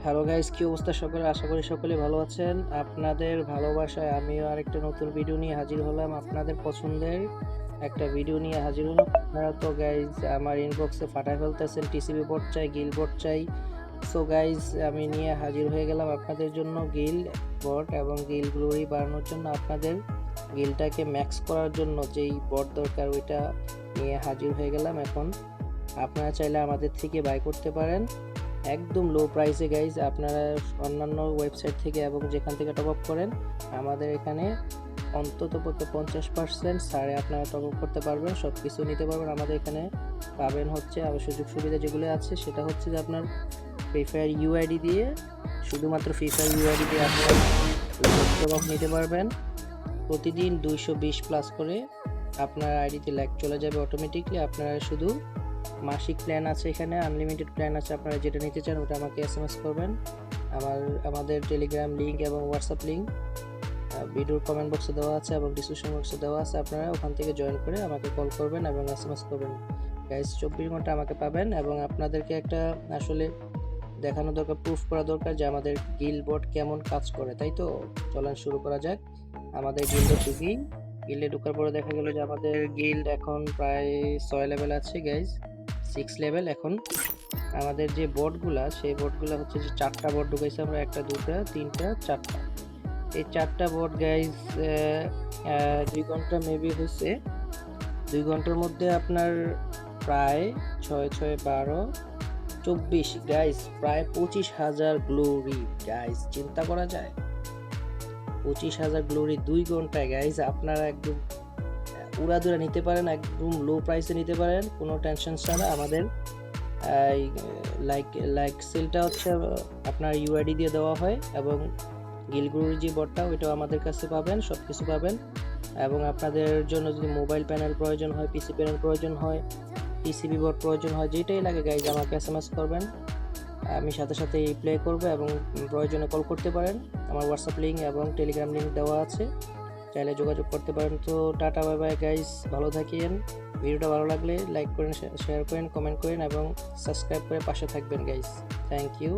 Hello guys, কি অবস্থা সকলে? আশা করি সকলে ভালো আছেন। আপনাদের ভালোবাসায় আমিও আরেকটা নতুন ভিডিও নিয়ে হাজির হলাম। আপনাদের পছন্দের একটা ভিডিও নিয়ে হাজির হলাম। আপনারা তো গাইস আমার ইনবক্সে ফাটায় ফেলতেছেন, টিসিবি বোর্ড চাই, গিল বোর্ড চাই। সো গাইস, আমি নিয়ে হাজির হয়ে গেলাম আপনাদের জন্য গিল বোর্ড এবং গিল গ্লোরি বাড়ানোর জন্য, আপনাদের গিলটাকে ম্যাক্স করার জন্য যেই বোর্ড দরকার ওইটা নিয়ে হাজির হয়ে গেলাম। এখন আপনারা চাইলে আমাদের থেকে বাই করতে পারেন একদম লো প্রাইসে গাইজ। আপনারা অন্যান্য ওয়েবসাইট থেকে এবং যেখান থেকে টপ আপ করেন আমাদের এখানে অন্ততপক্ষে 50% ছাড়ে আপনারা টপ আপ করতে পারবেন, সব কিছু নিতে পারবেন। আমাদের এখানে পাবেন হচ্ছে আবার সুযোগ সুবিধা যেগুলো আছে সেটা হচ্ছে যে আপনার ফ্রি ফায়ার ইউআইডি দিয়ে, শুধুমাত্র ফ্রি ফায়ার ইউআইডি দিয়ে আপনারা টপ আপ নিতে পারবেন। প্রতিদিন 220 প্লাস করে আপনার আইডিতে ল্যাগ চলে যাবে অটোমেটিকলি। আপনারা শুধু মাসিক প্ল্যান আছে, এখানে আনলিমিটেড প্ল্যান আছে। আপনারা যেটা নিতে চান ওটা আমাকে এসএমএস করবেন। আমাদের টেলিগ্রাম লিঙ্ক এবং হোয়াটসঅ্যাপ লিঙ্ক ভিডিওর কমেন্ট বক্সে দেওয়া আছে এবং ডিসক্রিপশন বক্সে দেওয়া আছে। আপনারা ওখান থেকে জয়েন করে আমাকে কল করবেন এবং এসএমএস করবেন। গাইস 24 ঘন্টা আমাকে পাবেন এবং আপনাদেরকে একটা আসলে দেখানো দরকার, প্রুফ করা দরকার যে আমাদের গিল্ড বোর্ড কেমন কাজ করে, তাই তো? চলেন শুরু করা যাক। আমাদের গিল্ডে ঢুকি। গিল্ডে ঢোকার পরে দেখা গেল যে আমাদের গিল্ড এখন প্রায় 6 লেভেল আছে গাইজ, 6 লেভেল। এখন আমাদের যে বোর্ডগুলা, সেই বোর্ডগুলা হচ্ছে যে 4টা বোর্ড ঢুকাইছে আমরা, 1টা 2টা 3টা 4টা। এই 4টা বোর্ড গাইজ 2 ঘন্টা মেবি হয়েছে। 2 ঘন্টার মধ্যে আপনার প্রায় 6 6 12 24 গাইজ, প্রায় 25,000 গ্লোরি গাইজ। চিন্তা করা যায় 25,000 গ্লোরি 2 ঘন্টায় গাইজ। আপনারা একদম উড়াধুরা নিতে পারেন, একদম লো প্রাইসে নিতে পারেন, কোনো টেনশন ছাড়া। আমাদের লাইক সেলটা হচ্ছে আপনার ইউআইডি দিয়ে দেওয়া হয় এবং গিলগুলোর যে বোর্ডটা ওইটাও আমাদের কাছে পাবেন, সব কিছু পাবেন। এবং আপনাদের জন্য যদি মোবাইল প্যানেল প্রয়োজন হয়, পিসি প্যানেল প্রয়োজন হয়, পিসিবি বোর্ড প্রয়োজন হয়, যেটাই লাগে গাইজ আমাকে এসএমএস করবেন, আমি সাথে সাথে রিপ্লাই করবো এবং প্রয়োজনে কল করতে পারেন। আমার হোয়াটসঅ্যাপ লিঙ্ক এবং টেলিগ্রাম লিঙ্ক দেওয়া আছে, চাইলে যোগাযোগ করতে পারেন। তো টাটা, বাই বাই গাইস, ভালো থাকেন। ভিডিওটা ভালো লাগলে লাইক করেন, শেয়ার করেন, কমেন্ট করেন এবং সাবস্ক্রাইব করে পাশে থাকবেন গাইস। Thank you.